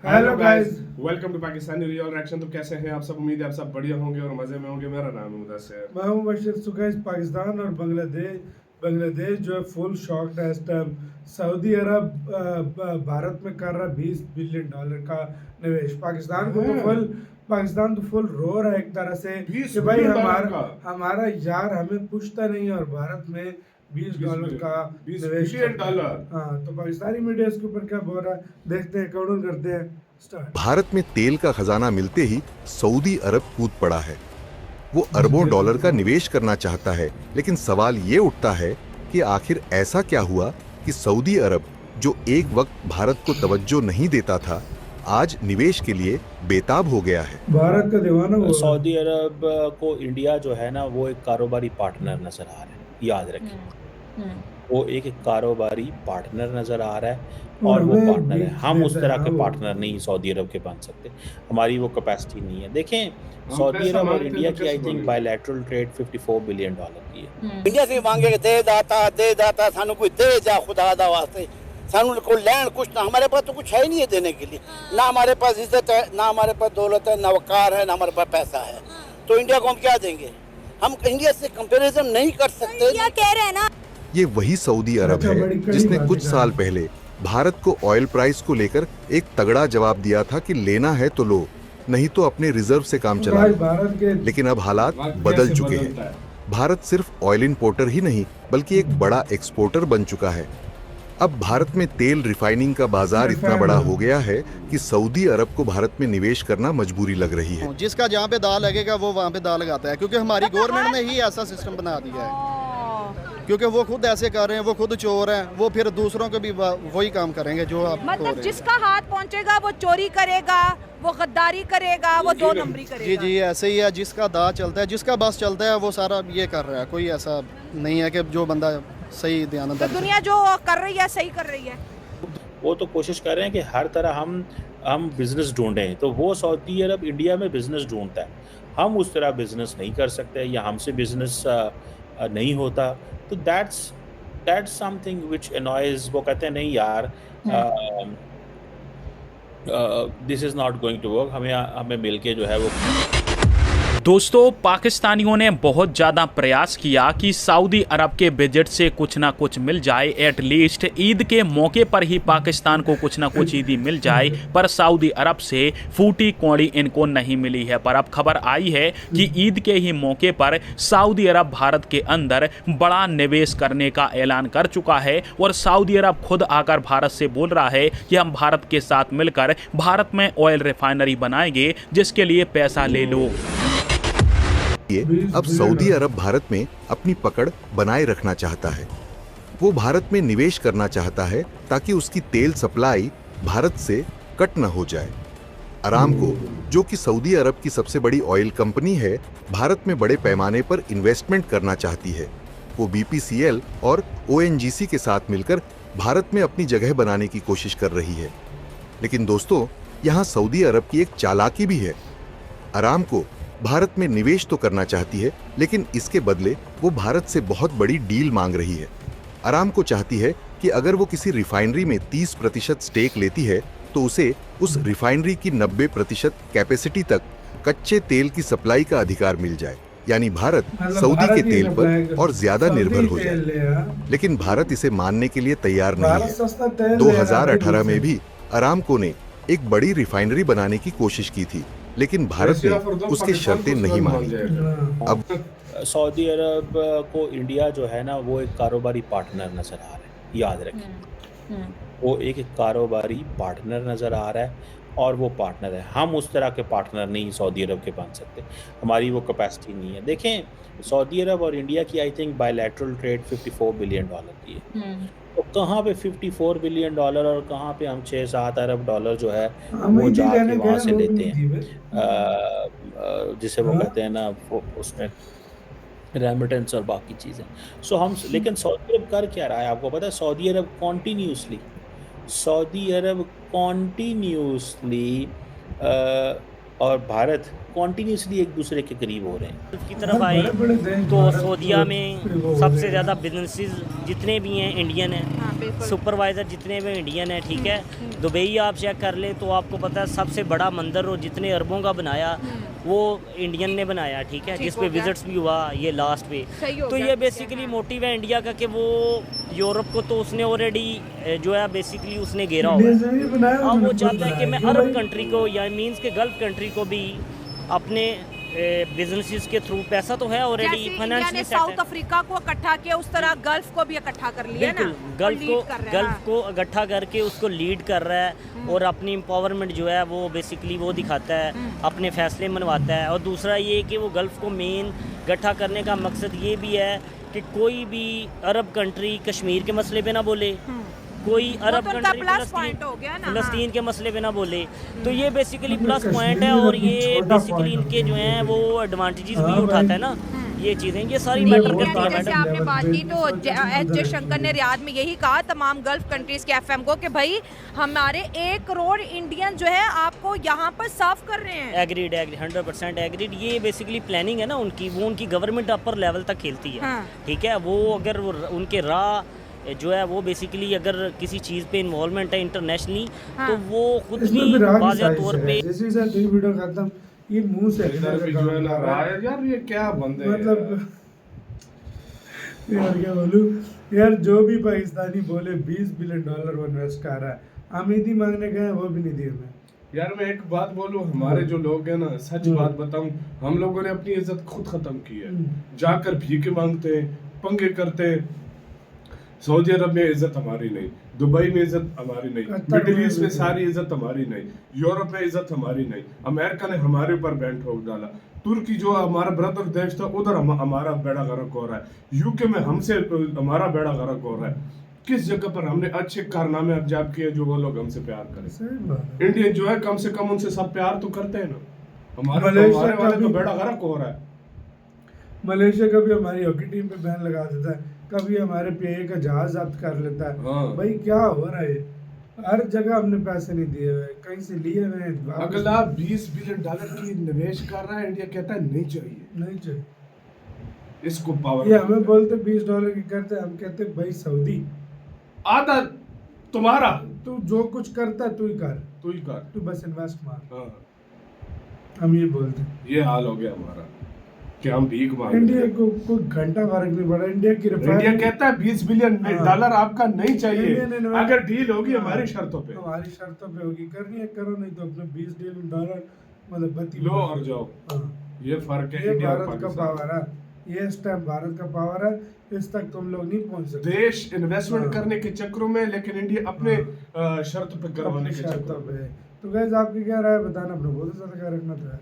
Hello guys. Welcome to Pakistani real reaction. तो कैसे हैं आप सब? उम्मीद है आप सब बढ़िया होंगे और मजे में होंगे। मेरा नाम है मुदस्सिर। मैं हूं बशीर। सो गाइस, पाकिस्तान और बांग्लादेश जो है फुल शॉक्ड है इस टाइम। सऊदी अरब भारत में कर रहा $20 बिलियन का निवेश। पाकिस्तान तो फुल रो रहा है एक तरह से 20 कि भाई बिलियन डॉलर हमारा का हमारा यार हमें पूछता नहीं है और भारत में $20 का 20 निवेश बिलियन करता है। डॉलर। हाँ, तो पाकिस्तानी मीडिया इसके ऊपर क्या बोल रहा है देखते हैं, काउंट करते हैं। स्टार्ट। भारत में तेल का खजाना मिलते ही सऊदी अरब कूद पड़ा है। वो अरबों डॉलर का निवेश करना चाहता है, लेकिन सवाल ये उठता है कि आखिर ऐसा क्या हुआ कि सऊदी अरब, जो एक वक्त भारत को तवज्जो नहीं देता था, आज निवेश के लिए बेताब हो गया है। भारत का दीवाना हुआ है। सऊदी अरब को इंडिया जो है ना वो एक कारोबारी पार्टनर नज़र आ रहा है, याद रखें। वो एक कारोबारी पार्टनर नज़र आ रहा है और वो हमें पार्टनर है। बीच हम उस देता तरह है के वो। पार्टनर नहीं सऊदी अरब के बन सकते, हमारी वो कैपेसिटी नहीं है। देखें, हम सऊदी पैसा अरब और मांगते हैं इंडिया तो की आई कैसे थिंक मांगेंगे? बायलैटरल ट्रेड $54 बिलियन की है। इंडिया से मांगे कि दे दाता सानू कोई दे जा खुदा दा वास्ते। सानू को लैंड कुछ ना, हमारे पास तो कुछ है ही नहीं है देने के लिए। ना हमारे पास इज्जत है, ना हमारे पास दौलत है, ना वकार है, ना हमारे पास पैसा है। तो इंडिया को हम क्या देंगे? हम इंडिया से कंपैरिजन नहीं कर सकते। क्या कह रहे हैं ना। ये वही सऊदी अरब अच्छा, बड़ी है कड़ी जिसने बात कुछ है। साल पहले भारत को ऑयल प्राइस को लेकर एक तगड़ा जवाब दिया था कि लेना है तो लो, नहीं तो अपने रिजर्व से काम चला भाई लो। भारत के लेकिन अब हालात वक्त बदल कैसे चुके बदलता हैं। है? भारत सिर्फ ऑयल इंपोर्टर ही नहीं बल्कि एक बड़ा एक्सपोर्टर बन चुका है। अब भारत में तेल रिफाइनिंग का बाजार इतना बड़ा हो गया है कि सऊदी अरब को भारत में निवेश करना मजबूरी लग रही है। जिसका जहाँ पे दाल लगेगा वो वहाँ पे दाल लगाता है, क्योंकि हमारी गवर्नमेंट ने ही ऐसा सिस्टम बना दिया है। क्योंकि वो खुद ऐसे कर रहे हैं, वो खुद चोर हैं, वो फिर दूसरों को भी वही काम करेंगे जो आप हो मतलब रहे हैं। जिसका हाथ पहुंचेगा वो चोरी करेगा, वो गद्दारी करेगा, वो दो नंबरी जी करेगा। जी, ऐसे ही है। जिसका दाल चलता है, जिसका बस चलता है, वो सारा ये कर रहा है। कोई ऐसा नहीं है कि जो बंदा सही तो दयानतदार से- दुनिया जो कर रही है सही कर रही है। वो तो कोशिश कर रहे हैं कि हर तरह हम बिज़नेस ढूंढें, तो वो सऊदी अरब इंडिया में बिज़नेस ढूंढता है। हम उस तरह बिज़नेस नहीं कर सकते या हमसे बिज़नेस नहीं होता। तो दैट्स समथिंग व्हिच अनॉयज। वो कहते हैं नहीं यार, this is not going to work. हमें मिलके जो है वो दोस्तों, पाकिस्तानियों ने बहुत ज़्यादा प्रयास किया कि सऊदी अरब के बजट से कुछ ना कुछ मिल जाए, एटलीस्ट ईद के मौके पर ही पाकिस्तान को कुछ ना कुछ ईदी मिल जाए, पर सऊदी अरब से फूटी कौड़ी इनको नहीं मिली है। पर अब खबर आई है कि ईद के ही मौके पर सऊदी अरब भारत के अंदर बड़ा निवेश करने का ऐलान कर चुका है और सऊदी अरब खुद आकर भारत से बोल रहा है कि हम भारत के साथ मिलकर भारत में ऑयल रिफाइनरी बनाएंगे, जिसके लिए पैसा ले लो। अब सऊदी अरब भारत में अपनी पकड़ बनाए रखना चाहता है। वो भारत में निवेश करना चाहता है ताकि उसकी तेल सप्लाई भारत से कट न हो जाए। अरामको, जो कि सऊदी अरब की सबसे बड़ी ऑयल कंपनी है, भारत में बड़े पैमाने पर इन्वेस्टमेंट करना चाहती है। वो बीपीसीएल और ओएनजीसी के साथ मिलकर भारत में अपनी जगह बनाने की कोशिश कर रही है। लेकिन दोस्तों, यहाँ सऊदी अरब की एक चालाकी भी है। अरामको भारत में निवेश तो करना चाहती है, लेकिन इसके बदले वो भारत से बहुत बड़ी डील मांग रही है। अरामको चाहती है कि अगर वो किसी रिफाइनरी में 30% स्टेक लेती है तो उसे उस रिफाइनरी की 90% कैपेसिटी तक कच्चे तेल की सप्लाई का अधिकार मिल जाए, यानी भारत सऊदी के तेल पर और ज्यादा निर्भर हो जाए। लेकिन भारत इसे मानने के लिए तैयार नहीं भारत है। सस्ता तेल 2018 में भी अरामको ने एक बड़ी रिफाइनरी बनाने की कोशिश की थी, लेकिन भारत ने उसकी शर्तें नहीं मानी। अब सऊदी अरब को इंडिया जो है ना वो एक कारोबारी पार्टनर नज़र आ रहा है, याद रखें। वो एक कारोबारी पार्टनर नज़र आ रहा है और वो पार्टनर है। हम उस तरह के पार्टनर नहीं सऊदी अरब के बन सकते, हमारी वो कैपेसिटी नहीं है। देखें, सऊदी अरब और इंडिया की I think bilateral trade $54 billion की है। तो कहाँ पे $54 बिलियन और कहाँ पे हम 6-7 अरब डॉलर जो है वो जाके वहाँ से लेते हैं, जिसे वो कहते हैं ना वो उसमें रेमिटेंस और बाकी चीज़ें। सो हम लेकिन सऊदी अरब कर क्या रहा है आपको पता है? सऊदी अरब कॉन्टीन्यूसली और भारत कॉन्टिन्यूसली एक दूसरे के करीब हो रहे हैं। की तरफ आए बड़े-बड़े देश तो भारत सऊदीया को में वो हो सबसे रहे हैं। ज़्यादा बिजनेसेस जितने भी हैं इंडियन हैं, हाँ, बिल्कुल। सुपरवाइज़र जितने भी इंडियन हैं, ठीक है। दुबई आप चेक कर ले तो आपको पता है सबसे बड़ा मंदिर और जितने अरबों का बनाया वो इंडियन ने बनाया, ठीक है, ठीक जिस हो पे गया। विजिट्स भी हुआ ये लास्ट पे। सही हो तो गया, ये ठीक है, बेसिकली मोटिव है इंडिया का कि वो यूरोप को तो उसने ऑलरेडी जो है बेसिकली उसने घेरा हुआ इंडिया है। से नहीं बनाया, अब वो उन्होंने खुद चाहता है कि बनाया। मैं क्यों अरब भाई? कंट्री को या मीन्स के गल्फ कंट्री को भी अपने बिजनेसेस के थ्रू पैसा तो है जैसे ऑलरेडी इंडिया ने फाइनेंशियली सेट साउथ है। अफ्रीका को इकट्ठा किया उस तरह गल्फ को भी इकट्ठा कर लिया ना, बिल्कुल और lead कर रहा है, गल्फ हाँ। को इकट्ठा करके उसको लीड कर रहा है और अपनी एम्पावरमेंट जो है वो बेसिकली वो दिखाता है, अपने फैसले मनवाता है। और दूसरा ये कि वो गल्फ को मेन इकट्ठा करने का मकसद ये भी है कि कोई भी अरब कंट्री कश्मीर के मसले पे ना बोले, कोई अरब तो उनका कंट्री प्लस पॉइंट हो गया ना, हाँ। फिलिस्तीन के मसले पे ना बोले। तो ये बेसिकली उनमें प्लस पॉइंट है कश्मीर और भी ये छोटा बेसिकली point इनके जो हैं वो एडवांटेजेस हाँ भी भाई। उठाता है ना, ये चीज़ें ये सारी नहीं, मैटर इंडिया करती की है जैसे मैडम। आपने बात की तो एच जयशंकर ने रियाद में यही कहा तमाम गल्फ कंट्रीज के एफएम को कि भाई हमारे 1 करोड़ इंडियन जो है आपको यहाँ पर सर्व कर रहे हैं। Agreed 100% agreed. ये बेसिकली प्लानिंग है ना उनकी, वो उनकी गवर्नमेंट अपर लेवल तक खेलती है, हाँ। ठीक है। वो अगर वो उनके राह जो है वो बेसिकली अगर किसी चीज़ पे इन्वॉल्वमेंट है इंटरनेशनली हाँ। तो वो खुद इसमें भी भी राग वाज़ेह साइज तौर है। पे जैसे ही सर वीडियो खत्म ये मुंह से इधर भी जो है ना रहा है यार, ये क्या बंदे हैं मतलब यार क्या बोलूं यार, जो भी पाकिस्तानी बोले $20 बिलियन वो इन्वेस्ट कर रहा है, अमीदी मांगने गए वो भी नहीं दिए मैं। यार मैं एक बात बोलूं, हमारे जो लोग हैं ना, सच बात बताऊं, हम लोगों ने अपनी इज्जत खुद खत्म की है। जाकर भीखे मांगते हैं, पंगे करते हैं। सऊदी अरब में इज्जत हमारी नहीं, दुबई में इज्जत हमारी नहीं, कतर मिडिल में ईस्ट में भी सारी इज्जत हमारी नहीं, यूरोप में इज्जत हमारी नहीं, अमेरिका ने हमारे ऊपर बैन ठोक डाला, तुर्की जो हमारा ब्रदर देश था उधर हमारा बेड़ा गर्क हो रहा है, यूके में हमसे हमारा बेड़ा गर्क हो रहा है। किस जगह पर हमने अच्छे कारनामे अंजाम किए जो वो लोग हमसे प्यार करें? सही बात है। इंडियन जो है कम से कम उनसे सब प्यार तो करते हैं ना। हमारे मलेशिया हमारे वाले का तो भी- बेड़ा गर्क हो रहा है। मलेशिया कभी हमारी हॉकी टीम पे बैन लगा देता है, कभी हमारे पीए का जहाज जब्त कर लेता है। हाँ। भाई क्या हो रहा है? हर जगह हमने पैसे नहीं दिए हुए, कहीं से लिए हुए हैं, वापस अगला $20 बिलियन की निवेश कर रहा है, इंडिया कहता है नहीं चाहिए, नहीं चाहिए। इसको पावर ये हमें बोलते $20 की करते, हम कहते भाई सऊदी आधा तुम्हारा, तू जो कुछ करता है तू ही कर, तू ही कर। तू बस इन्वेस्ट मार। हाँ, हम ये बोलते हैं। ये हाल हो गया हमारा कि हम भीख मांग इंडिया रहे हैं। को कोई घंटा फर्क नहीं पड़ा। इंडिया की इंडिया रिफाइनरी कहता है $20 बिलियन हाँ। आपका नहीं चाहिए, इंडियन इन्वेस्ट- अगर डील होगी हाँ। हमारी शर्तों पे, हमारी शर्तों पे होगी, करनी है करो, नहीं तो अपने $20 बिलियन मतलब बत्ती लो और जाओ। हाँ। ये फर्क है ये इंडिया और भारत का पाकिस्तान। पावर है, ये इस टाइम भारत का पावर है, इस तक तुम लोग नहीं पहुंच सकते। देश इन्वेस्टमेंट हाँ। करने के चक्रों में, लेकिन इंडिया अपने शर्त पे करवाने अपनी के शर्तों चक्रों में। पे। तो गाइस आपकी क्या राय है बताना, अपना बहुत ज्यादा ख्याल रखना था।